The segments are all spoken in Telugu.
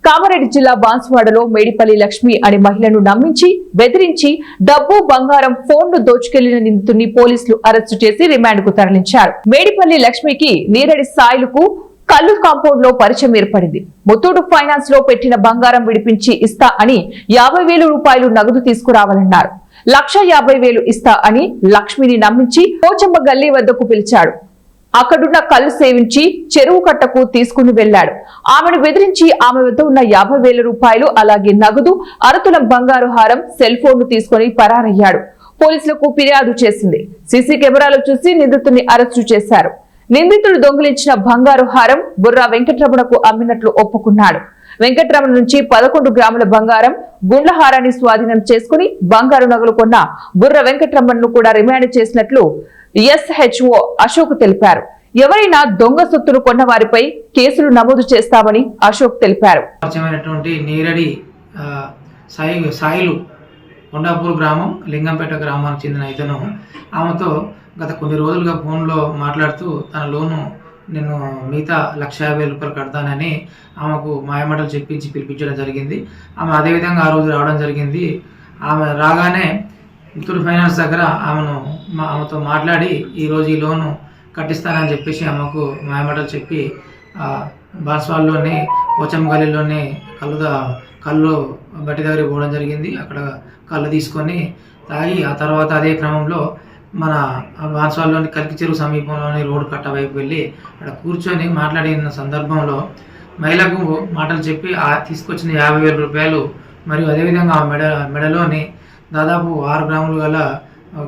కామారెడ్డి జిల్లా బాన్సువాడలో మేడిపల్లి లక్ష్మి అనే మహిళను నమ్మించి బెదిరించి డబ్బు బంగారం ఫోన్ను దోచుకెళ్లిన నిందితుడిని పోలీసులు అరెస్టు చేసి రిమాండ్ కు తరలించారు. మేడిపల్లి లక్ష్మికి నీరడి సాయిలకు కల్లు కాంపౌండ్ లో పరిచయం ఏర్పడింది. ముత్తూట్ ఫైనాన్స్ లో పెట్టిన బంగారం విడిపించి ఇస్తా అని 50,000 రూపాయలు నగదు తీసుకురావాలన్నారు. 1,50,000 ఇస్తా అని లక్ష్మిని నమ్మించి పోచమ్మ గల్లీ వద్దకు పిలిచాడు. అక్కడున్న కళ్ళు సేవించి చెరువు కట్టకు తీసుకుని వెళ్లాడు. ఆమెను బెదిరించి ఆమె వద్ద ఉన్న 50,000 రూపాయలు అలాగే నగదు, అరతులం బంగారు హారం, సెల్ ఫోన్ ను తీసుకుని పరారయ్యాడు. పోలీసులకు ఫిర్యాదు చేసింది. సీసీ కెమెరాలు చూసి నిందితుడిని అరెస్టు చేశారు. నిందితుడు దొంగిలించిన బంగారు హారం బుర్రా వెంకటరమణకు అమ్మినట్లు ఒప్పుకున్నాడు. వెంకటరమణ నుంచి 11 గ్రాముల బంగారం, గుండ్ల హారాన్ని స్వాధీనం చేసుకుని బంగారు నగలు కొన్న బుర్ర వెంకటరమణను కూడా రిమాండ్ చేసినట్లు SHO అశోక్ తెలిపారు. ఎవరైనా దొంగ సొత్తును కొన్న వారిపై కేసులు నమోదు చేస్తామని అశోక్ తెలిపారు. నీరడి సాయిలు కొండాపూర్ గ్రామం, లింగంపేట గ్రామానికి చెందిన ఇతను ఆమెతో గత కొన్ని రోజులుగా ఫోన్లో మాట్లాడుతూ తన లోను నేను మిగతా 1,50,000 రూపాయలు కడతానని ఆమెకు మాయమాటలు చెప్పించి పిలిపించడం జరిగింది. ఆమె అదేవిధంగా ఆ రోజు రావడం జరిగింది. ఆమె రాగానే ముత్తూట్ ఫైనాన్స్ దగ్గర ఆమెతో మాట్లాడి ఈరోజు ఈ లోను కట్టిస్తానని చెప్పేసి ఆమెకు మాయమాటలు చెప్పి బాన్స్వాడలోని పోచమ్మ గల్లీలోని కళ్ళు బట్టి దగ్గరికి పోవడం జరిగింది. అక్కడ కళ్ళు తీసుకొని తాగి ఆ తర్వాత అదే క్రమంలో మన బాన్స్వాడలోని కల్కి చెరువు సమీపంలోని రోడ్డు కట్ట వైపు వెళ్ళి అక్కడ కూర్చొని మాట్లాడిన సందర్భంలో మహిళకు మాటలు చెప్పి తీసుకొచ్చిన 50,000 రూపాయలు మరియు అదేవిధంగా ఆ మెడలోని దాదాపు 6 గ్రాములు గల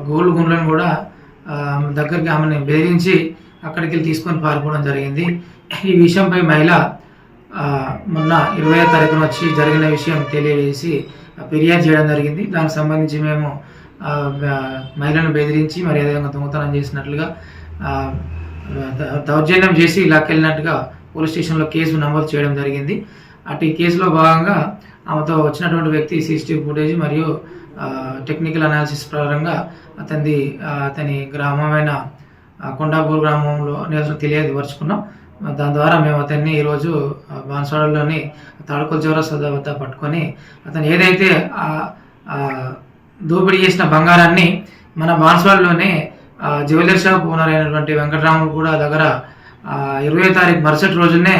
గోల్డ్ గుండ్లను కూడా దగ్గరికి ఆమెను బెదిరించి అక్కడికి వెళ్ళి తీసుకొని పారిపోవడం జరిగింది. ఈ విషయంపై మహిళ మొన్న 20వ తారీఖున వచ్చి జరిగిన విషయం తెలియజేసి ఫిర్యాదు చేయడం జరిగింది. దానికి సంబంధించి మేము మహిళను బెదిరించి మరి అదేవిధంగా దొంగతనం చేసినట్లుగా దౌర్జన్యం చేసి లాక్కెళ్ళినట్టుగా పోలీస్ స్టేషన్లో కేసు నమోదు చేయడం జరిగింది. అటు ఈ కేసులో భాగంగా ఆమెతో వచ్చినటువంటి వ్యక్తి CCTV ఫుటేజ్ మరియు టెక్నికల్ అనాలిసిస్ ప్రకారంగా అతని గ్రామమైన కొండాపూర్ గ్రామంలో తెలియపరుచుకున్నాం. దాని ద్వారా మేము అతన్ని ఈరోజు బాన్స్వాడలోని తాడుకోల్ చౌరస్తా వద్ద పట్టుకొని అతను ఏదైతే దోపిడీ చేసిన బంగారాన్ని మన బాన్స్వాడలోనే జ్యువెలరీ షాప్ ఓనర్ అయినటువంటి వెంకటరాముడు కూడా దగ్గర 20వ తారీఖు మరుసటి రోజునే